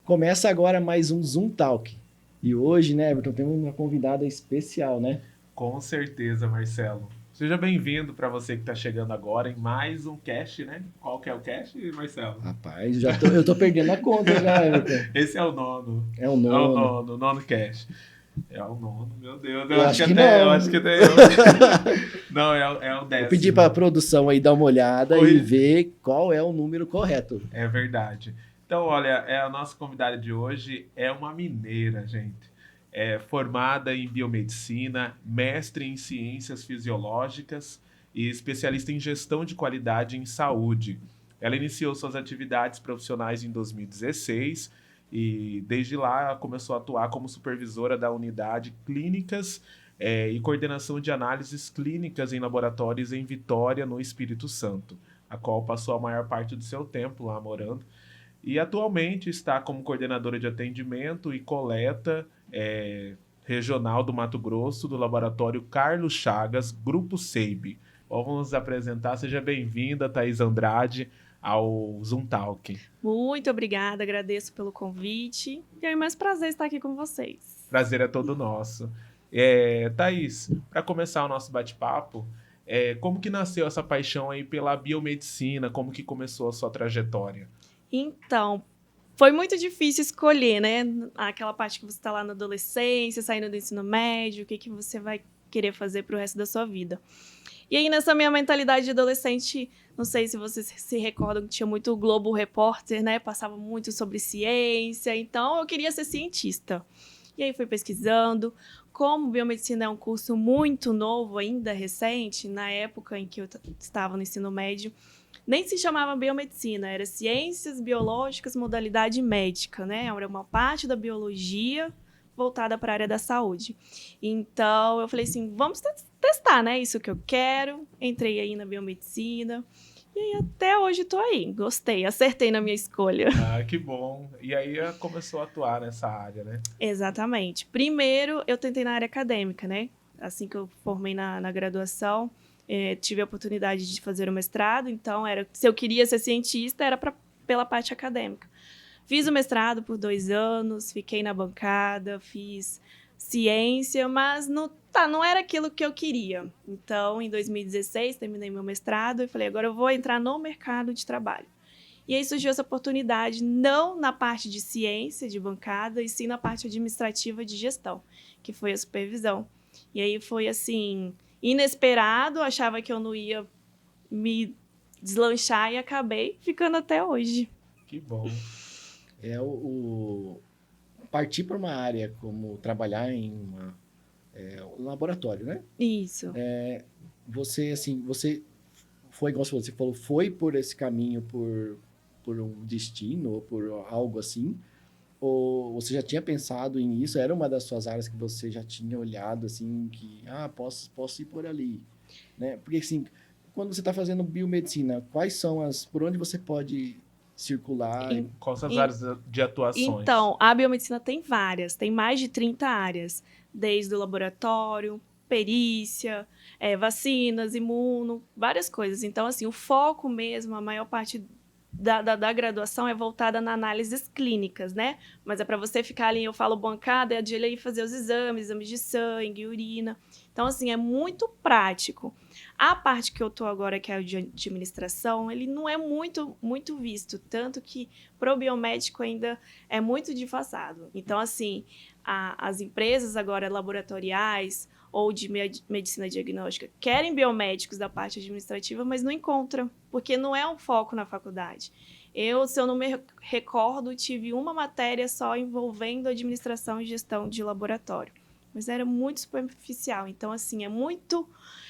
Começa agora mais um Zoom Talk. E hoje, né, Everton, temos uma convidada especial, né? Com certeza, Marcelo. Seja bem-vindo para você que está chegando agora em mais um cast, né? Qual que é o cast, Marcelo? Rapaz, eu tô perdendo a conta já, Everton. Esse é o nono. É o É o nono. nono cast. É o nono, meu Deus. Eu acho que Eu não. acho que até eu. Não, é o Vou pedir para a décimo. produção aí dar uma olhada e Corri... ver qual é o número correto. É verdade. Então, olha, a nossa convidada de hoje é uma mineira, gente. É formada em biomedicina, mestre em ciências fisiológicas e especialista em gestão de qualidade em saúde. Ela iniciou suas atividades profissionais em 2016 e desde lá começou a atuar como supervisora da unidade clínicas e coordenação de análises clínicas em laboratórios em Vitória, no Espírito Santo, a qual passou a maior parte do seu tempo lá morando. E atualmente está como coordenadora de atendimento e coleta regional do Mato Grosso, do laboratório Carlos Chagas, Grupo SEIB. Vamos nos apresentar. Seja bem-vinda, Thaís Andrade, ao Zoom Talk. Muito obrigada, agradeço pelo convite. E é um imenso prazer estar aqui com vocês. Prazer é todo nosso. Thaís, para começar o nosso bate-papo, como que nasceu essa paixão aí pela biomedicina? Como que começou a sua trajetória? Então, foi muito difícil escolher, né? Aquela parte que você está lá na adolescência, saindo do ensino médio, o que você vai querer fazer para o resto da sua vida. E aí, nessa minha mentalidade de adolescente, não sei se vocês se recordam que tinha muito o Globo Repórter, né? Passava muito sobre ciência, então eu queria ser cientista. E aí fui pesquisando. Como biomedicina é um curso muito novo, ainda recente, na época em que eu estava no ensino médio, nem se chamava biomedicina, era ciências biológicas, modalidade médica, né? Era uma parte da biologia voltada para a área da saúde. Então, eu falei assim, vamos testar, né? Isso que eu quero. Entrei aí na biomedicina. E aí, até hoje, tô aí. Gostei, acertei na minha escolha. Ah, que bom. E aí começou a atuar nessa área, né? Exatamente. Primeiro, eu tentei na área acadêmica, né? Assim que eu formei na graduação, tive a oportunidade de fazer o mestrado. Então, se eu queria ser cientista, era pela parte acadêmica. Fiz o mestrado por 2 anos, fiquei na bancada, fiz ciência, mas não era aquilo que eu queria. Então, em 2016, terminei meu mestrado e falei, agora eu vou entrar no mercado de trabalho. E aí surgiu essa oportunidade, não na parte de ciência, de bancada, e sim na parte administrativa de gestão, que foi a supervisão. E aí foi, assim, inesperado, achava que eu não ia me deslanchar e acabei ficando até hoje. Que bom. Partir para uma área como trabalhar em um laboratório, né? Isso. Você foi, igual você falou, foi por esse caminho, por um destino ou por algo assim? Ou você já tinha pensado em isso? Era uma das suas áreas que você já tinha olhado, assim, que, posso ir por ali, né? Porque, assim, quando você está fazendo biomedicina, por onde você pode circular? Quais são as áreas de atuações? Então, a biomedicina tem várias, tem mais de 30 áreas, desde o laboratório, perícia, vacinas, imuno, várias coisas. Então, assim, o foco mesmo, a maior parte da graduação é voltada na análises clínicas, né? Mas é para você ficar ali, eu falo bancada, é de ele fazer os exames de sangue, urina. Então, assim, é muito prático. A parte que eu tô agora, que é a de administração, ele não é muito visto, tanto que pro biomédico ainda é muito disfarçado. Então, assim, as empresas agora laboratoriais ou de medicina diagnóstica querem biomédicos da parte administrativa, mas não encontram, porque não é um foco na faculdade. Se eu não me recordo, tive uma matéria só envolvendo administração e gestão de laboratório, mas era muito superficial. Então, assim,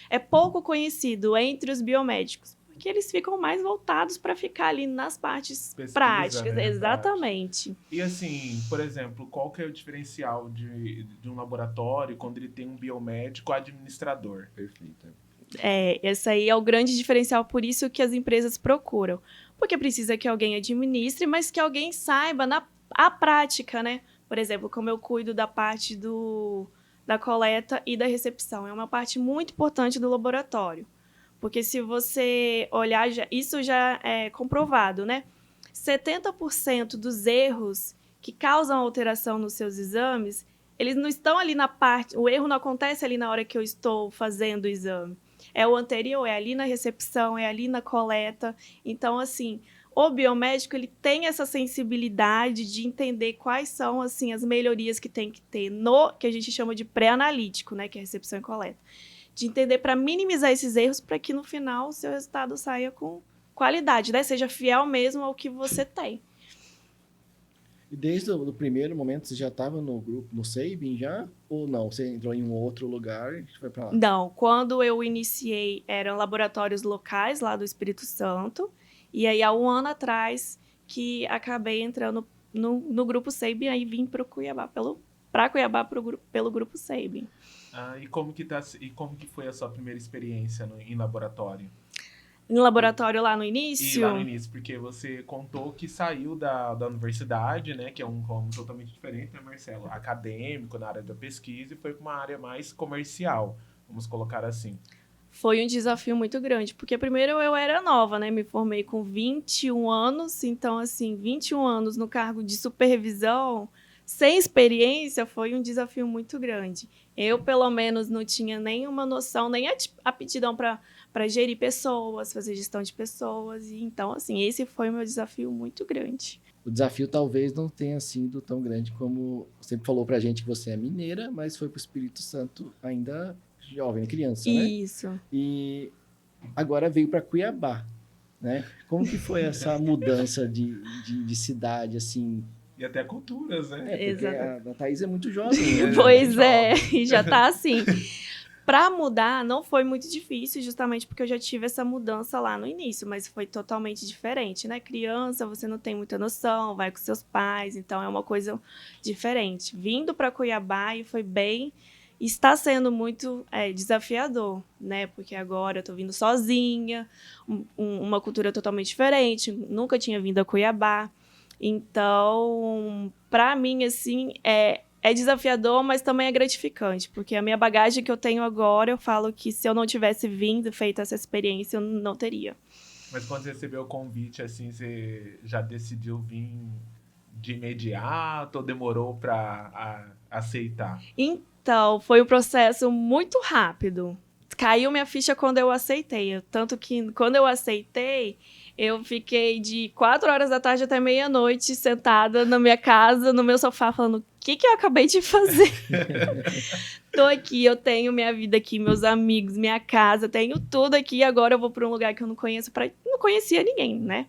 é pouco conhecido entre os biomédicos, porque eles ficam mais voltados para ficar ali nas partes práticas. Né? Exatamente. E assim, por exemplo, qual que é o diferencial de um laboratório quando ele tem um biomédico administrador? Perfeito. Esse aí é o grande diferencial, por isso que as empresas procuram. Porque precisa que alguém administre, mas que alguém saiba a prática, né? Por exemplo, como eu cuido da parte da coleta e da recepção. É uma parte muito importante do laboratório. Porque se você olhar, isso já é comprovado, né? 70% dos erros que causam alteração nos seus exames, eles não estão ali na parte... O erro não acontece ali na hora que eu estou fazendo o exame. É o anterior, é ali na recepção, é ali na coleta. Então, assim, o biomédico ele tem essa sensibilidade de entender quais são assim, as melhorias que tem que ter no que a gente chama de pré-analítico, né, que é recepção e coleta. De entender para minimizar esses erros para que no final o seu resultado saia com qualidade, né? Seja fiel mesmo ao que você tem. E desde o primeiro momento, você já estava no grupo, no Sabin já? Ou não? Você entrou em um outro lugar e foi para lá? Não, quando eu iniciei, eram laboratórios locais lá do Espírito Santo. E aí, há um ano atrás, que acabei entrando no grupo Sabin, aí vim para Cuiabá, pelo grupo Sabin. E como que foi a sua primeira experiência em laboratório? Em laboratório lá no início? E lá no início, porque você contou que saiu da universidade, né? Que é um ramo totalmente diferente, né, Marcelo? Acadêmico, na área da pesquisa, e foi para uma área mais comercial, vamos colocar assim. Foi um desafio muito grande, porque primeiro eu era nova, né? Me formei com 21 anos, então, assim, 21 anos no cargo de supervisão, sem experiência, foi um desafio muito grande. Eu, pelo menos, não tinha nenhuma noção, nem aptidão para gerir pessoas, fazer gestão de pessoas. E, então, assim, esse foi o meu desafio muito grande. O desafio talvez não tenha sido tão grande como... Sempre falou pra gente que você é mineira, mas foi pro Espírito Santo ainda jovem, criança, né? Isso. E agora veio para Cuiabá, né? Como que foi essa mudança de cidade, assim? E até culturas, né? Porque a Thaís é muito jovem. Né? Pois é, e já tá assim. Para mudar, não foi muito difícil, justamente porque eu já tive essa mudança lá no início, mas foi totalmente diferente, né? Criança, você não tem muita noção, vai com seus pais, então é uma coisa diferente. Vindo para Cuiabá e foi bem... Está sendo muito desafiador, né? Porque agora eu tô vindo sozinha, uma cultura totalmente diferente, nunca tinha vindo a Cuiabá. Então, para mim, assim, é desafiador, mas também é gratificante, porque a minha bagagem que eu tenho agora, eu falo que se eu não tivesse vindo, feito essa experiência, eu não teria. Mas quando você recebeu o convite, assim, você já decidiu vir de imediato ou demorou para aceitar? Então, foi um processo muito rápido. Caiu minha ficha quando eu aceitei. Tanto que, quando eu aceitei, eu fiquei de 4 horas da tarde até meia-noite sentada na minha casa, no meu sofá, falando: o que eu acabei de fazer? Tô aqui, eu tenho minha vida aqui, meus amigos, minha casa, tenho tudo aqui. Agora eu vou para um lugar que eu não conheço, não conhecia ninguém, né?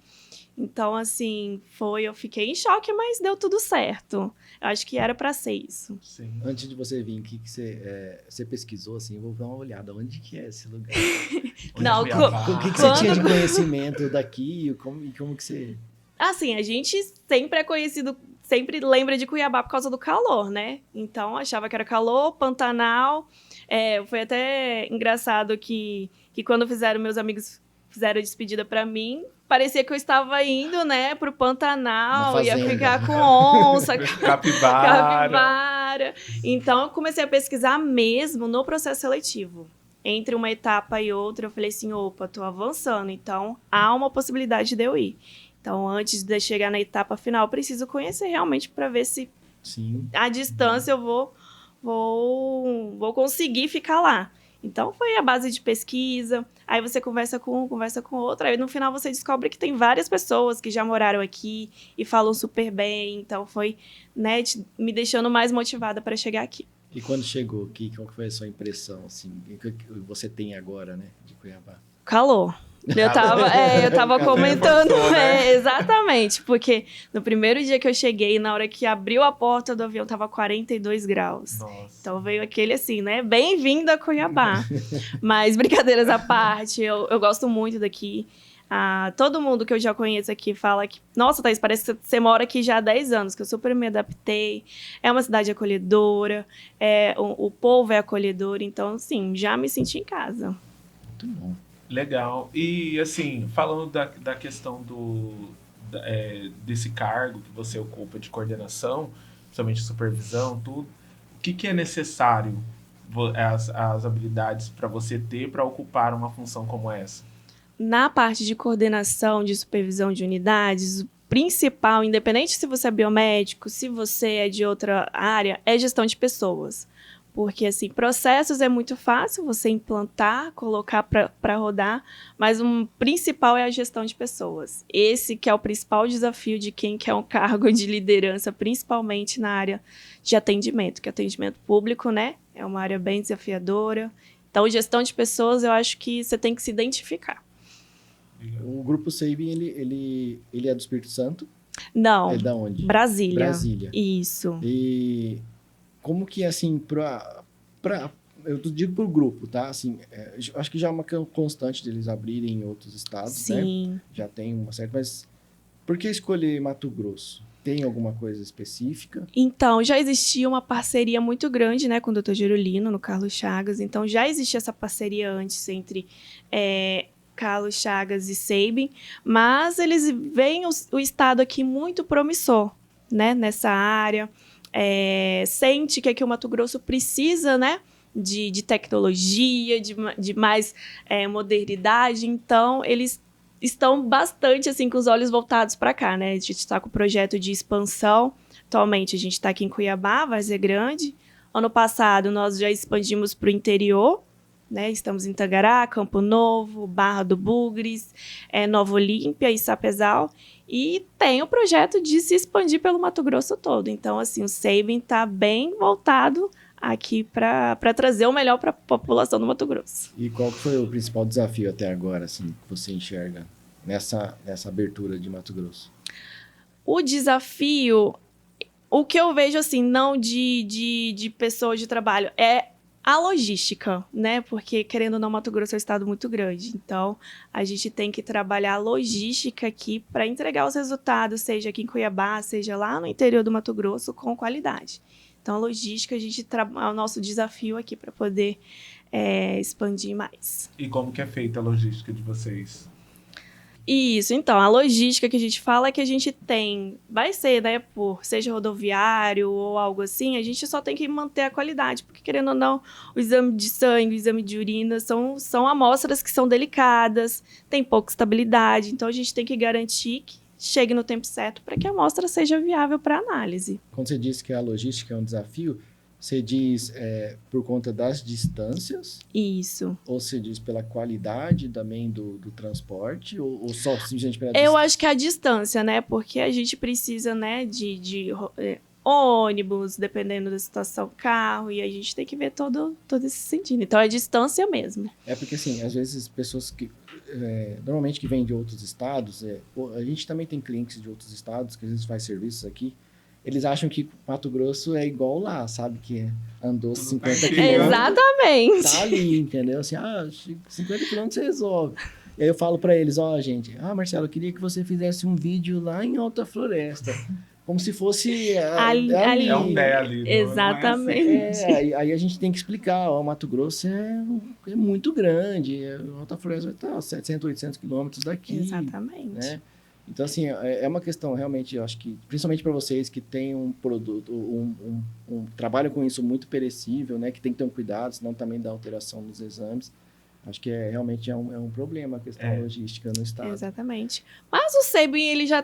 Então, assim, eu fiquei em choque, mas deu tudo certo. Eu acho que era para ser isso. Sim. Antes de você vir, o que você pesquisou, assim? Eu vou dar uma olhada. Onde que é esse lugar? Não, O que você tinha de conhecimento daqui e como que você... Assim, a gente sempre lembra de Cuiabá por causa do calor, né? Então, achava que era calor, Pantanal. Foi até engraçado que quando meus amigos fizeram a despedida para mim, parecia que eu estava indo, né, pro Pantanal, ia ficar com onça, capivara. Então, eu comecei a pesquisar mesmo no processo seletivo. Entre uma etapa e outra, eu falei assim, opa, tô avançando, então há uma possibilidade de eu ir. Então, antes de chegar na etapa final, eu preciso conhecer realmente para ver se à distância eu vou conseguir ficar lá. Então, foi a base de pesquisa, aí você conversa com um, conversa com outro, aí no final você descobre que tem várias pessoas que já moraram aqui e falam super bem, então foi, né, me deixando mais motivada para chegar aqui. E quando chegou aqui, qual foi a sua impressão, assim, que você tem agora, né, de Cuiabá? Calor. Eu tava comentando, né? Exatamente, porque no primeiro dia que eu cheguei, na hora que abriu a porta do avião, tava 42 graus. Nossa. Então veio aquele assim, né? Bem-vindo a Cuiabá. Mas brincadeiras à parte, eu gosto muito daqui. Todo mundo que eu já conheço aqui fala que, nossa, Thaís, parece que você mora aqui já há 10 anos, que eu super me adaptei. É uma cidade acolhedora, o povo é acolhedor, então, assim, já me senti em casa. Muito bom. Legal. E, assim, falando da questão desse cargo que você ocupa de coordenação, principalmente supervisão, tudo, o que é necessário, as habilidades para você ter para ocupar uma função como essa? Na parte de coordenação, de supervisão de unidades, principal, independente se você é biomédico, se você é de outra área, é gestão de pessoas. Porque, assim, processos é muito fácil você implantar, colocar para rodar, mas o principal é a gestão de pessoas. Esse que é o principal desafio de quem quer um cargo de liderança, principalmente na área de atendimento, que atendimento público, né, é uma área bem desafiadora. Então, gestão de pessoas, eu acho que você tem que se identificar. O Grupo Sabin, ele é do Espírito Santo? Não. É da onde? Brasília. Brasília. Isso. E como que, assim, eu digo pro grupo, tá? Assim, acho que já é uma constante deles abrirem em outros estados, Sim. né? Já tem uma certa... Mas por que escolher Mato Grosso? Tem alguma coisa específica? Então, já existia uma parceria muito grande, né, com o Dr. Gerolino, no Carlos Chagas. Então, já existia essa parceria antes entre Carlos Chagas e Sabin, mas eles veem o estado aqui muito promissor, né, nessa área. Sente que aqui o Mato Grosso precisa, né, de tecnologia, de mais modernidade. Então, eles estão bastante assim com os olhos voltados para cá, né? A gente está com o projeto de expansão. Atualmente, a gente está aqui em Cuiabá, Várzea Grande. Ano passado, nós já expandimos para o interior, né? Estamos em Tangará, Campo Novo, Barra do Bugres, Nova Olímpia e Sapezal. E tem o projeto de se expandir pelo Mato Grosso todo. Então, assim, o Sabin está bem voltado aqui para trazer o melhor para a população do Mato Grosso. E qual foi o principal desafio até agora, assim, que você enxerga nessa abertura de Mato Grosso? O desafio, o que eu vejo, assim, não de pessoas de trabalho, é a logística, né? Porque, querendo ou não, Mato Grosso é um estado muito grande. Então, a gente tem que trabalhar a logística aqui para entregar os resultados, seja aqui em Cuiabá, seja lá no interior do Mato Grosso, com qualidade. Então, a logística, é o nosso desafio aqui para poder expandir mais. E como que é feita a logística de vocês? Isso, então, a logística que a gente fala é que a gente vai ser, né, seja rodoviário ou algo assim, a gente só tem que manter a qualidade, porque querendo ou não, o exame de sangue, o exame de urina são amostras que são delicadas, tem pouca estabilidade, então a gente tem que garantir que chegue no tempo certo para que a amostra seja viável para análise. Quando você diz que a logística é um desafio, você diz por conta das distâncias? Isso. Ou você diz pela qualidade também do transporte? Ou só simplesmente pela distância? Eu acho que é a distância, né? Porque a gente precisa, né, de ônibus, dependendo da situação, carro, e a gente tem que ver todo esse sentido. Então, é a distância mesmo. É porque, assim, às vezes pessoas que normalmente que vêm de outros estados, a gente também tem clientes de outros estados que às vezes faz serviços aqui, eles acham que Mato Grosso é igual lá, sabe? Que andou 50 quilômetros. Exatamente. Tá ali, entendeu? Assim, 50 quilômetros você resolve. E aí eu falo pra eles, gente, Marcelo, eu queria que você fizesse um vídeo lá em Alta Floresta. Como se fosse ali. É um pé ali. Exatamente. Aí a gente tem que explicar, o Mato Grosso é muito grande, Alta Floresta vai estar 700, 800 quilômetros daqui. Exatamente. Né? Então, assim, é uma questão realmente, eu acho que, principalmente para vocês que têm um produto, trabalham com isso muito perecível, né? Que tem que ter um cuidado, senão também dá alteração nos exames. Acho que realmente é um problema a questão logística no estado. Exatamente. Mas o Sabin, ele já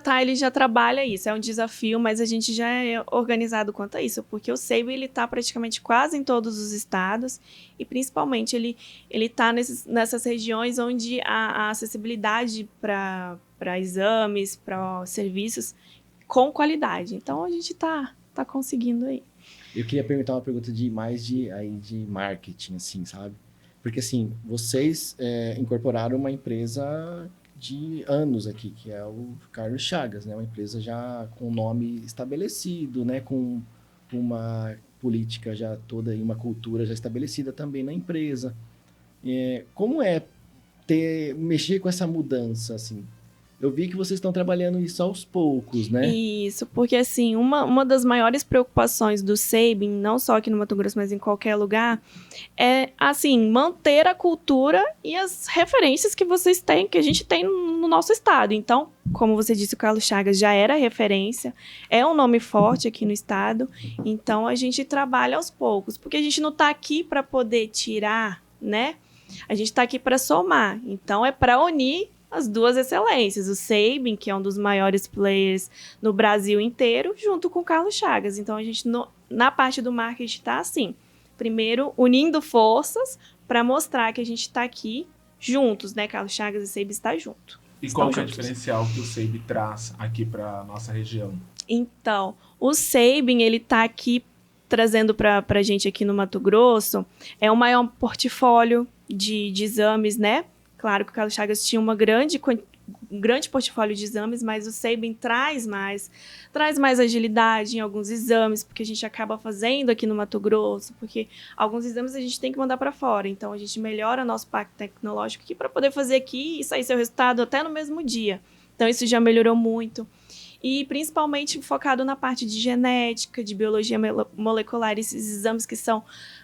trabalha isso, é um desafio, mas a gente já é organizado quanto a isso, porque o Sabin, ele está praticamente quase em todos os estados, e principalmente ele está nessas regiões onde a acessibilidade para exames, para serviços com qualidade. Então, a gente está conseguindo aí. Eu queria perguntar uma pergunta de marketing, assim, sabe? Porque, assim, vocês incorporaram uma empresa de anos aqui, que é o Carlos Chagas, né? Uma empresa já com nome estabelecido, né? Com uma política já toda e uma cultura já estabelecida também na empresa. Como mexer com essa mudança, assim? Eu vi que vocês estão trabalhando isso aos poucos, né? Isso, porque assim, uma das maiores preocupações do Sabin, não só aqui no Mato Grosso, mas em qualquer lugar, é, assim, manter a cultura e as referências que vocês têm, que a gente tem no nosso estado. Então, como você disse, o Carlos Chagas já era referência, é um nome forte aqui no estado, então a gente trabalha aos poucos, porque a gente não está aqui para poder tirar, né? A gente está aqui para somar, então é para unir as duas excelências, o Sabin, que é um dos maiores players no Brasil inteiro, junto com o Carlos Chagas. Então, a gente, na parte do marketing, está assim, primeiro, unindo forças para mostrar que a gente está aqui juntos, né? Carlos Chagas e Sabin estão juntos. E qual que é o diferencial que o Sabin traz aqui para nossa região? Então, o Sabin, ele está aqui trazendo para a gente aqui no Mato Grosso, é o maior portfólio de exames, né? Claro que o Carlos Chagas tinha um grande portfólio de exames, mas o Sabin traz mais agilidade em alguns exames, porque a gente acaba fazendo aqui no Mato Grosso, porque alguns exames a gente tem que mandar para fora, então a gente melhora nosso parque tecnológico aqui para poder fazer aqui e sair seu resultado até no mesmo dia. Então isso já melhorou muito. E principalmente focado na parte de genética, de biologia molecular, esses exames que são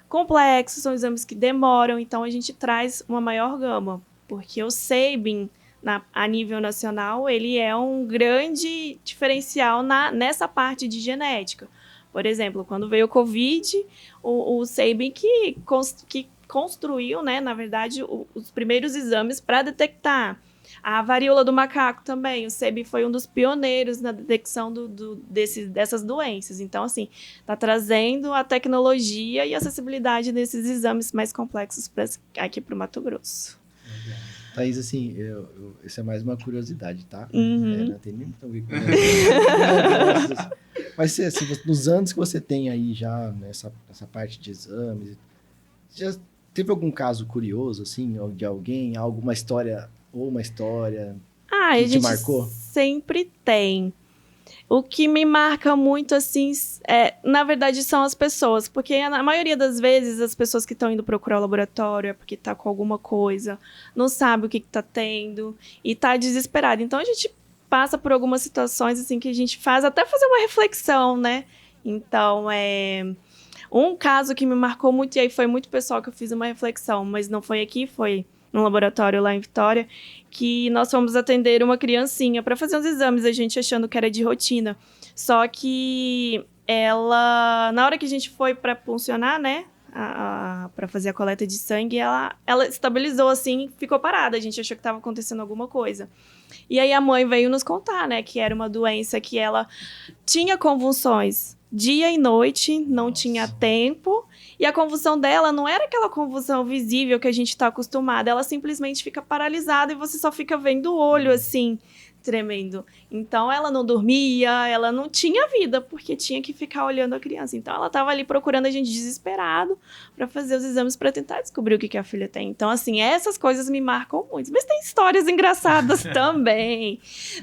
complexos, são exames que demoram, então a gente traz uma maior gama, porque o Sabin, a nível nacional, ele é um grande diferencial nessa parte de genética. Por exemplo, quando veio o Covid, o Sabin que construiu, né, na verdade, os primeiros exames para detectar. A varíola do macaco também, o Sabin foi um dos pioneiros na detecção dessas doenças. Então, assim, está trazendo a tecnologia e a acessibilidade desses exames mais complexos aqui para o Mato Grosso. Thaís, assim, isso é mais uma curiosidade, tá? Uhum. Não tem nem muito a ver com mas assim, nos anos que você tem aí já nessa parte de exames, já teve algum caso curioso, assim, de alguém, alguma história ou uma história que te marcou? Sempre tem. O que me marca muito, assim, na verdade, são as pessoas. Porque, na maioria das vezes, as pessoas que estão indo procurar o laboratório é porque está com alguma coisa, não sabe o que está tendo e está desesperado. Então, a gente passa por algumas situações, assim, que a gente faz até fazer uma reflexão, né? Então, um caso que me marcou muito, e aí foi muito pessoal que eu fiz uma reflexão, mas não foi aqui, foi num laboratório lá em Vitória, que nós fomos atender uma criancinha para fazer uns exames, a gente achando que era de rotina. Só que ela, na hora que a gente foi para puncionar, né, para fazer a coleta de sangue, ela estabilizou assim, ficou parada. A gente achou que estava acontecendo alguma coisa. E aí a mãe veio nos contar, né, que era uma doença que ela tinha convulsões dia e noite, não tinha tempo. E a convulsão dela não era aquela convulsão visível que a gente está acostumado. Ela simplesmente fica paralisada e você só fica vendo o olho, assim, tremendo. Então, ela não dormia, ela não tinha vida, porque tinha que ficar olhando a criança. Então, ela estava ali procurando a gente desesperado para fazer os exames para tentar descobrir o que a filha tem. Então, assim, essas coisas me marcam muito. Mas tem histórias engraçadas também.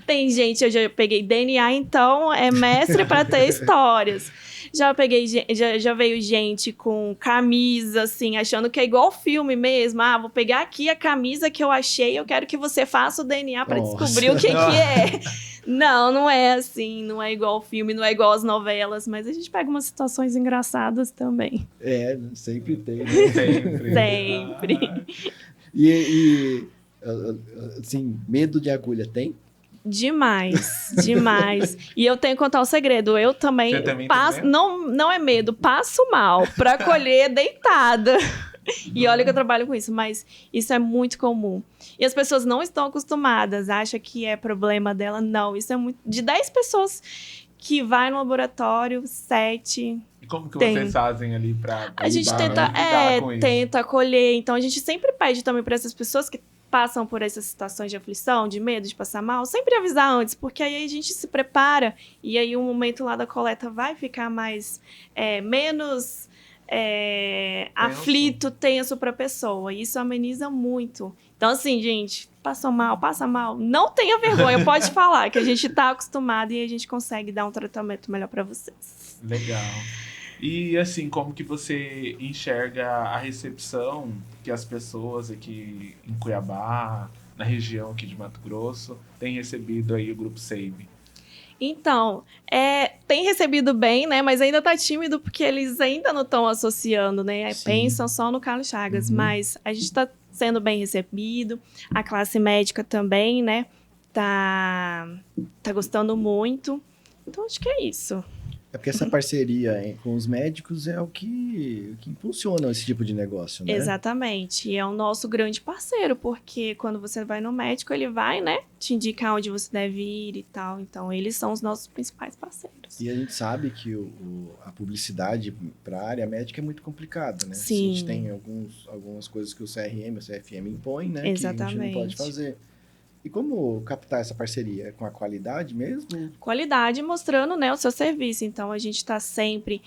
Tem gente, eu já peguei DNA, então é mestre para ter histórias. Já veio gente com camisa, assim, achando que é igual filme mesmo. Ah, vou pegar aqui a camisa que eu achei, eu quero que você faça o DNA para descobrir o que é. Não é assim, não é igual filme, não é igual as novelas, mas a gente pega umas situações engraçadas também. Sempre tem, né? Sempre. E assim, medo de agulha tem? Demais. E eu tenho que contar um segredo. Eu também passo, não é medo, passo mal pra colher deitada. E olha que eu trabalho com isso, mas isso é muito comum. E as pessoas não estão acostumadas, acham que é problema dela. Não, isso é muito... De 10 pessoas que vai no laboratório, 7... E como que vocês fazem ali pra a gente tenta acolher. Então, a gente sempre pede também para essas pessoas que passam por essas situações de aflição, de medo de passar mal, sempre avisar antes, porque aí a gente se prepara e aí o momento lá da coleta vai ficar mais, menos aflito, tenso para a pessoa. E isso ameniza muito. Então, assim, gente, passa mal, não tenha vergonha, pode falar, que a gente está acostumado e a gente consegue dar um tratamento melhor para vocês. Legal. E, assim, como que você enxerga a recepção que as pessoas aqui em Cuiabá, na região aqui de Mato Grosso, têm recebido aí o Grupo Sabin? Então, tem recebido bem, né? Mas ainda tá tímido porque eles ainda não estão associando, né? Sim. Pensam só no Carlos Chagas, mas a gente tá sendo bem recebido. A classe médica também, né? Tá gostando muito. Então, acho que é isso. É porque essa parceria com os médicos é o que impulsiona esse tipo de negócio, né? Exatamente. E é o nosso grande parceiro, porque quando você vai no médico, ele vai, né, te indicar onde você deve ir e tal. Então, eles são os nossos principais parceiros. E a gente sabe que a publicidade para a área médica é muito complicada, né? Sim. A gente tem algumas coisas que o CRM, o CFM impõe, né? Exatamente. Que a gente não pode fazer. E como captar essa parceria? Com a qualidade mesmo? Qualidade mostrando, né, o seu serviço. Então, a gente está sempre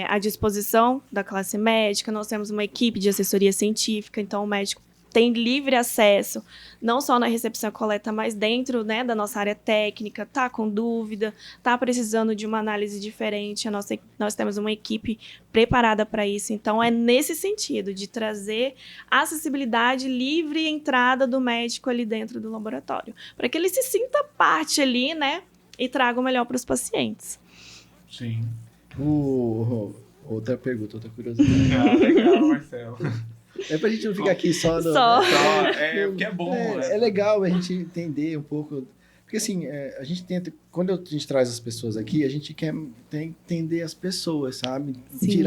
à disposição da classe médica. Nós temos uma equipe de assessoria científica, então o médico tem livre acesso, não só na recepção e coleta, mas dentro, né, da nossa área técnica, tá com dúvida, tá precisando de uma análise diferente. Nós temos uma equipe preparada para isso. Então, é nesse sentido, de trazer acessibilidade, livre entrada do médico ali dentro do laboratório, para que ele se sinta parte ali, né, e traga o melhor para os pacientes. Sim. Outra pergunta, outra curiosidade. Ah, legal, Marcelo. É pra gente não ficar aqui só... Porque é bom. É legal a gente entender um pouco... Porque assim, a gente tenta... Quando a gente traz as pessoas aqui, a gente quer entender as pessoas, sabe? Sim.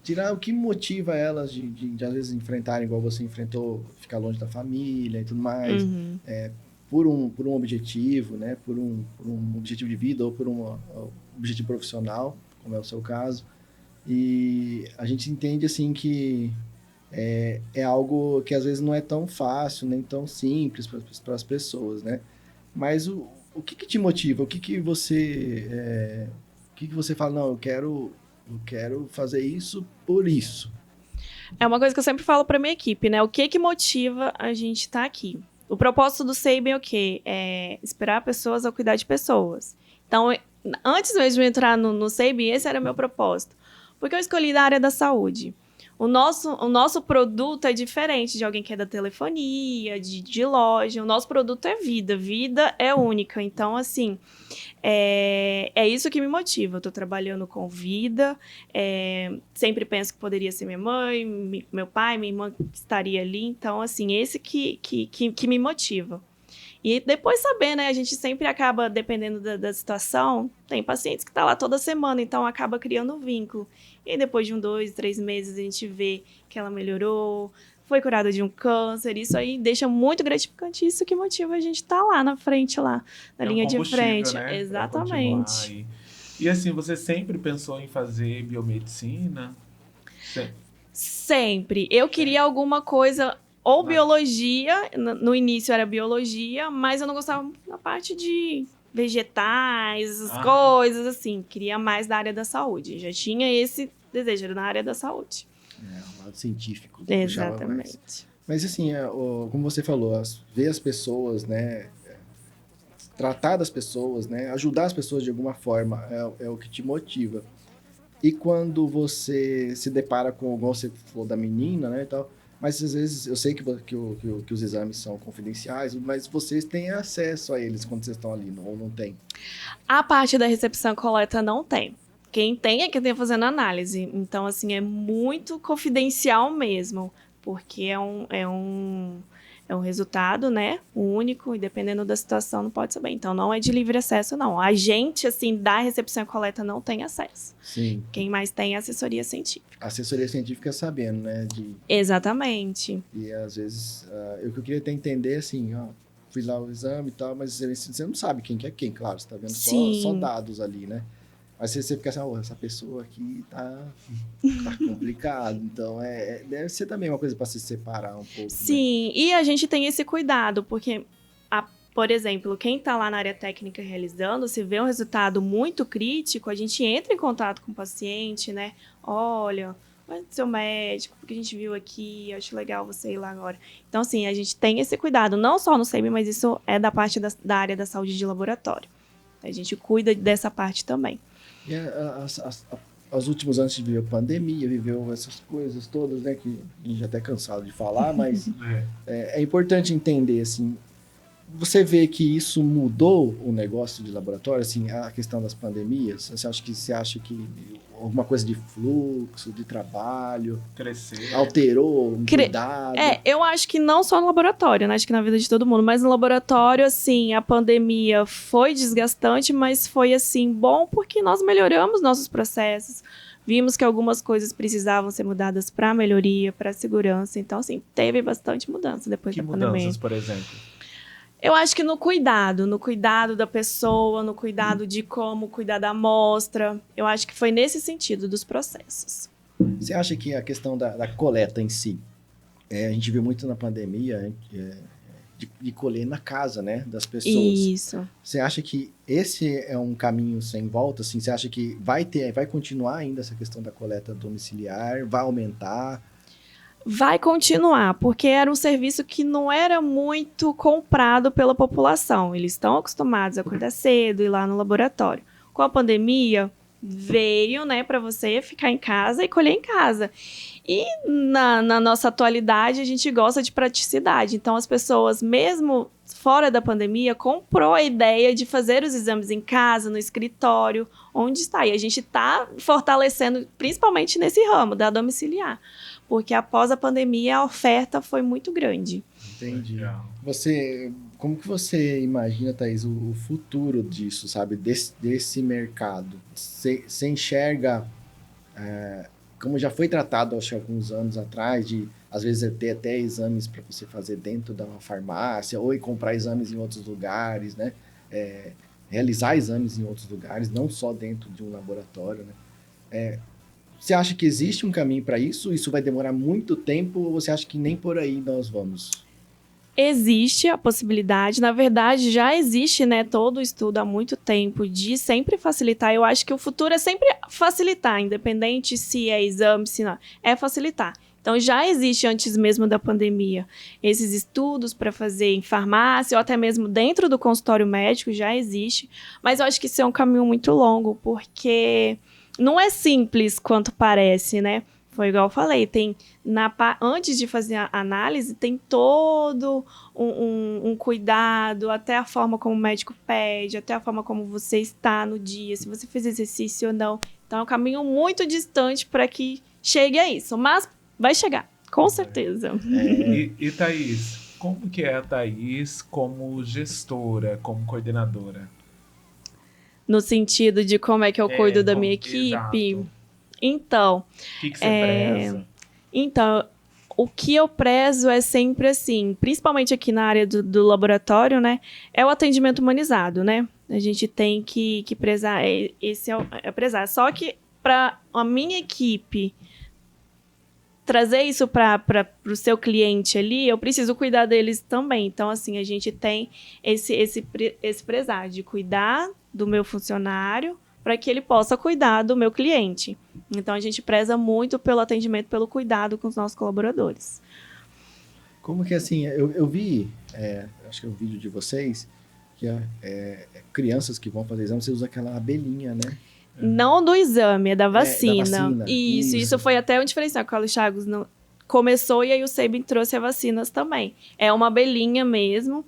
Tirar o que motiva elas de às vezes enfrentarem, igual você enfrentou, ficar longe da família e tudo mais. Uhum. Por um objetivo, né? Por um objetivo de vida ou por um objetivo profissional, como é o seu caso. E a gente entende, assim, que é algo que às vezes não é tão fácil, nem tão simples para as pessoas, né? Mas o que te motiva? O que você fala, não, eu quero fazer isso por isso? É uma coisa que eu sempre falo para minha equipe, né? O que motiva a gente estar aqui? O propósito do SEIBem é o quê? É inspirar pessoas a cuidar de pessoas. Então, antes mesmo de entrar no SEIBem, esse era o meu propósito. Porque eu escolhi da área da saúde. O nosso produto é diferente de alguém que é da telefonia, de loja. O nosso produto é vida. Vida é única. Então, assim, é isso que me motiva. Eu estou trabalhando com vida. Sempre penso que poderia ser minha mãe, meu pai, minha irmã que estaria ali. Então, assim, esse que me motiva. E depois saber, né? A gente sempre acaba, dependendo da situação, tem pacientes que estão lá toda semana, então acaba criando um vínculo. E depois de 2, 3 meses a gente vê que ela melhorou, foi curada de um câncer. Isso aí deixa muito gratificante. Isso que motiva a gente estar lá na frente, lá na linha de frente. Né? Exatamente. E assim, você sempre pensou em fazer biomedicina? Sempre. Eu queria alguma coisa... Ou biologia, no início era biologia, mas eu não gostava da parte de vegetais, essas coisas assim. Queria mais da área da saúde. Já tinha esse desejo, era na área da saúde. Um lado científico. Exatamente. Mas assim, como você falou, ver as pessoas, né? Tratar das pessoas, né? Ajudar as pessoas de alguma forma é o que te motiva. E quando você se depara com, igual você falou da menina, né, e tal... Mas, às vezes, eu sei que os exames são confidenciais, mas vocês têm acesso a eles quando vocês estão ali, ou não tem? A parte da recepção e coleta não tem. Quem tem é quem tem fazendo análise. Então, assim, é muito confidencial mesmo, porque é um resultado, né, único, e dependendo da situação não pode saber. Então, não é de livre acesso, não. A gente, assim, da recepção e coleta não tem acesso. Sim. Quem mais tem é a assessoria científica. A assessoria científica sabendo, né? Exatamente. E, às vezes, o que eu queria entender, assim, fiz lá o exame e tal, mas você não sabe quem que é quem, claro, você tá vendo só dados ali, né? Mas você fica assim, essa pessoa aqui tá complicado. Então, deve ser também uma coisa para se separar um pouco. Sim, né? E a gente tem esse cuidado, porque, por exemplo, quem está lá na área técnica realizando, se vê um resultado muito crítico, a gente entra em contato com o paciente, né? Olha, vai no seu médico, porque a gente viu aqui, acho legal você ir lá agora. Então, assim, a gente tem esse cuidado, não só no SEIBem, mas isso é da parte da área da saúde de laboratório. A gente cuida dessa parte também. E os últimos anos a gente viveu pandemia, viveu essas coisas todas, né? Que a gente já até cansado de falar, mas é importante entender, assim, você vê que isso mudou o negócio de laboratório, assim, a questão das pandemias? Você acha que alguma coisa de fluxo, de trabalho? Crescer. Alterou um cuidado? Eu acho que não só no laboratório, né? Acho que na vida de todo mundo. Mas no laboratório, assim, a pandemia foi desgastante, mas foi, assim, bom porque nós melhoramos nossos processos. Vimos que algumas coisas precisavam ser mudadas para melhoria, para segurança. Então, assim, teve bastante mudança depois da pandemia. Que mudanças, por exemplo? Eu acho que no cuidado da pessoa, no cuidado de como cuidar da amostra. Eu acho que foi nesse sentido dos processos. Você acha que a questão da coleta em si, a gente viu muito na pandemia, de colher na casa, né, das pessoas. Isso. Você acha que esse é um caminho sem volta? Assim, você acha que vai continuar ainda essa questão da coleta domiciliar? Vai aumentar? Vai continuar, porque era um serviço que não era muito comprado pela população. Eles estão acostumados a acordar cedo, ir lá no laboratório. Com a pandemia, veio, né, para você ficar em casa e colher em casa. E na nossa atualidade, a gente gosta de praticidade. Então, as pessoas, mesmo fora da pandemia, comprou a ideia de fazer os exames em casa, no escritório, onde está. E a gente está fortalecendo, principalmente nesse ramo da domiciliar. Porque após a pandemia, a oferta foi muito grande. Entendi. Como que você imagina, Thaís, o futuro disso, sabe? Desse mercado? Você enxerga, como já foi tratado, acho que alguns anos atrás, de às vezes ter até exames para você fazer dentro da farmácia, ou ir comprar exames em outros lugares, né? Realizar exames em outros lugares, não só dentro de um laboratório, né? Você acha que existe um caminho para isso? Isso vai demorar muito tempo ou você acha que nem por aí nós vamos? Existe a possibilidade, na verdade já existe, né, todo o estudo há muito tempo de sempre facilitar. Eu acho que o futuro é sempre facilitar, independente se é exame, se não, é facilitar. Então já existe antes mesmo da pandemia esses estudos para fazer em farmácia ou até mesmo dentro do consultório médico já existe, mas eu acho que isso é um caminho muito longo porque não é simples quanto parece, né? Foi igual eu falei, antes de fazer a análise, tem todo um cuidado, até a forma como o médico pede, até a forma como você está no dia, se você fez exercício ou não. Então, é um caminho muito distante para que chegue a isso, mas vai chegar, com certeza. E Thaís, como que é a Thaís como gestora, como coordenadora? No sentido de como é que eu cuido da minha equipe. Exato. Então... O que você preza? Então, o que eu prezo é sempre assim, principalmente aqui na área do laboratório, né? É o atendimento humanizado, né? A gente tem que prezar, esse é prezar. Só que para a minha equipe trazer isso para o seu cliente ali, eu preciso cuidar deles também. Então, assim, a gente tem esse prezar de cuidar do meu funcionário para que ele possa cuidar do meu cliente. Então, a gente preza muito pelo atendimento, pelo cuidado com os nossos colaboradores. Como que, assim, eu vi, acho que é um vídeo de vocês, que crianças que vão fazer exame, você usa aquela abelhinha, né? Não do exame, é da vacina. Da vacina. Isso foi até um diferencial. O Carlos Chagas começou e aí o Sabin trouxe as vacinas também. É uma abelhinha mesmo,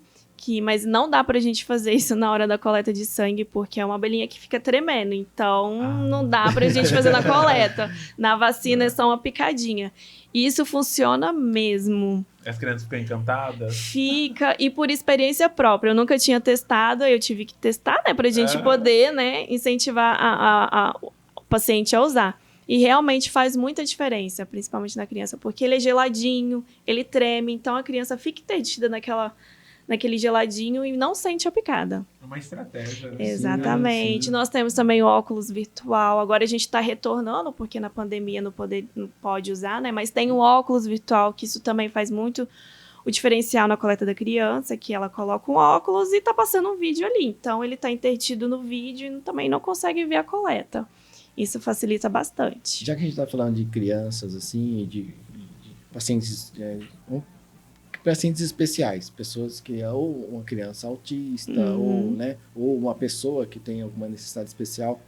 mas não dá pra gente fazer isso na hora da coleta de sangue, porque é uma abelhinha que fica tremendo. Então, não dá pra gente fazer na coleta. Na vacina é só uma picadinha. E isso funciona mesmo. As crianças ficam encantadas? Fica, e por experiência própria. Eu nunca tinha testado, eu tive que testar, né? Pra gente poder, né, incentivar o paciente a usar. E realmente faz muita diferença, principalmente na criança, porque ele é geladinho, ele treme, então a criança fica interdita naquele geladinho e não sente a picada. É uma estratégia. Né? Exatamente. Sim. Nós temos também o óculos virtual. Agora a gente está retornando, porque na pandemia não pode usar, né? Mas tem o óculos virtual, que isso também faz muito o diferencial na coleta da criança, que ela coloca um óculos e está passando um vídeo ali. Então, ele está intertido no vídeo e também não consegue ver a coleta. Isso facilita bastante. Já que a gente está falando de crianças, assim, de pacientes... pacientes especiais, pessoas que ou uma criança autista ou uma pessoa que tem alguma necessidade especial.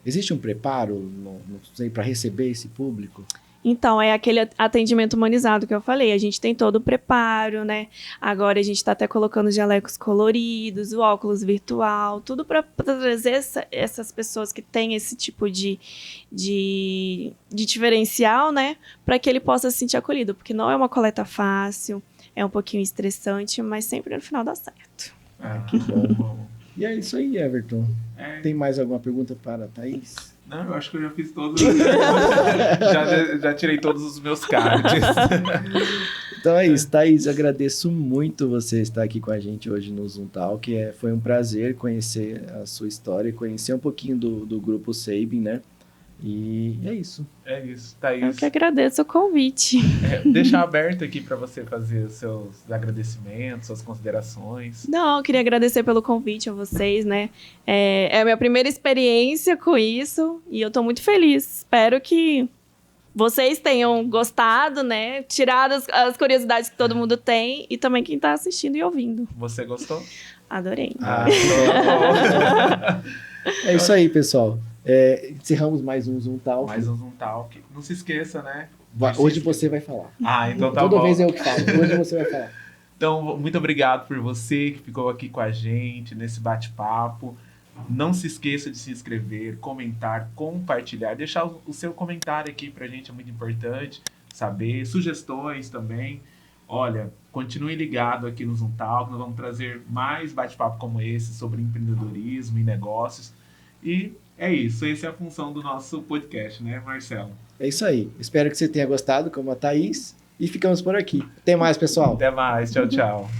Existe um preparo para receber esse público? Então, é aquele atendimento humanizado que eu falei. A gente tem todo o preparo, né? Agora a gente está até colocando jalecos coloridos, o óculos virtual, tudo para trazer essas pessoas que têm esse tipo de diferencial, né? Para que ele possa se sentir acolhido. Porque não é uma coleta fácil, é um pouquinho estressante, mas sempre no final dá certo. Que bom. E é isso aí, Everton. Tem mais alguma pergunta para a Thaís? Não, eu acho que eu já fiz todos. já tirei todos os meus cards. Então é isso, Thaís. Agradeço muito você estar aqui com a gente hoje no Zoom Talk. Foi um prazer conhecer a sua história, conhecer um pouquinho do grupo Sabin, né? E é isso. É isso, Thaís. Eu que agradeço o convite. Deixar aberto aqui para você fazer os seus agradecimentos, suas considerações. Não, eu queria agradecer pelo convite a vocês, né? É a minha primeira experiência com isso e eu tô muito feliz. Espero que vocês tenham gostado, né? Tirado as curiosidades que todo mundo tem e também quem tá assistindo e ouvindo. Você gostou? Adorei. É isso aí, pessoal. Encerramos mais um Zoom Talk. Mais um Zoom Talk. Não se esqueça, né? Hoje você vai falar. Então tá Toda bom. vez eu que falo. Hoje você vai falar. Então, muito obrigado por você que ficou aqui com a gente nesse bate-papo. Não se esqueça de se inscrever, comentar, compartilhar. Deixar o seu comentário aqui pra gente é muito importante saber. Sugestões também. Olha, continue ligado aqui no Zoom Talk. Nós vamos trazer mais bate-papo como esse sobre empreendedorismo e negócios. E é isso. Essa é a função do nosso podcast, né, Marcelo? É isso aí. Espero que você tenha gostado, como a Thaís. E ficamos por aqui. Até mais, pessoal. Até mais. Tchau, tchau.